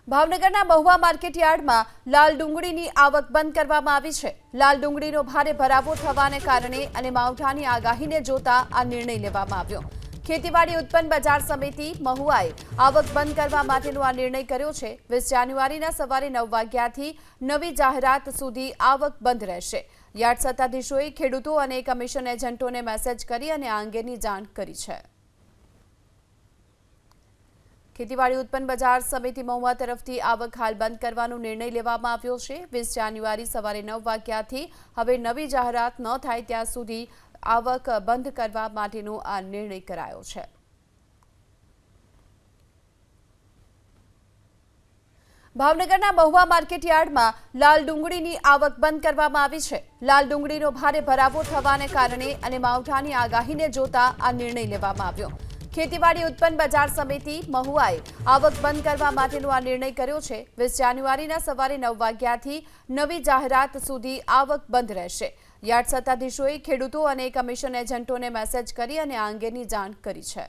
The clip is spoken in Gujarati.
ભાવનગરના મહુવા માર્કેટયાર્ડમાં લાલ ડુંગળીની આવક બંધ કરવામાં આવી છે। લાલ ડુંગળીનો ભારે ભરાવો થવાને કારણે અને માવઠાની આગાહીને જોતા આ નિર્ણય લેવામાં આવ્યો। ખેતીવાડી ઉત્પન્ન બજાર સમિતિ મહુવાએ આવક બંધ કરવા માટેનો આ નિર્ણય કર્યો છે। 20 જાન્યુઆરીના સવારે 9 વાગ્યાથી નવી જાહેરાત સુધી આવક બંધ રહેશે। યાર્ડ સત્તાધીશોએ ખેડૂતો અને કમિશન એજન્ટોને મેસેજ કરી અને આ અંગેની જાણ કરી છે। ખેતીવાડી ઉત્પન્ન બજાર સમિતિ મહુવા તરફથી આવક હાલ બંધ કરવાનો નિર્ણય લેવામાં આવ્યો છે। 20 જાન્યુઆરી સવારે 9 વાગ્યાથી હવે નવી જાહેરાત ન થાય ત્યાં સુધી આવક બંધ કરવા માટેનો આ નિર્ણય કરાયો છે। ભાવનગરના મહુવા માર્કેટયાર્ડમાં લાલ ડુંગળીની આવક બંધ કરવામાં આવી છે। લાલ ડુંગળીનો ભારે ભરાવો થવાને કારણે અને માવઠાની આગાહીને જોતા આ નિર્ણય લેવામાં આવ્યો। ખેતીવાડી ઉત્પન્ન બજાર સમિતિ મહુવાએ આવક બંધ કરવા માટેનો આ નિર્ણય કર્યો છે। 20 જાન્યુઆરીના સવારે 9 વાગ્યાથી નવી જાહેરાત સુધી આવક બંધ રહેશે। યાર્ડ સત્તાધીશોએ ખેડૂતો અને કમિશન એજન્ટોને મેસેજ કરી અને આ અંગેની જાણ કરી છે।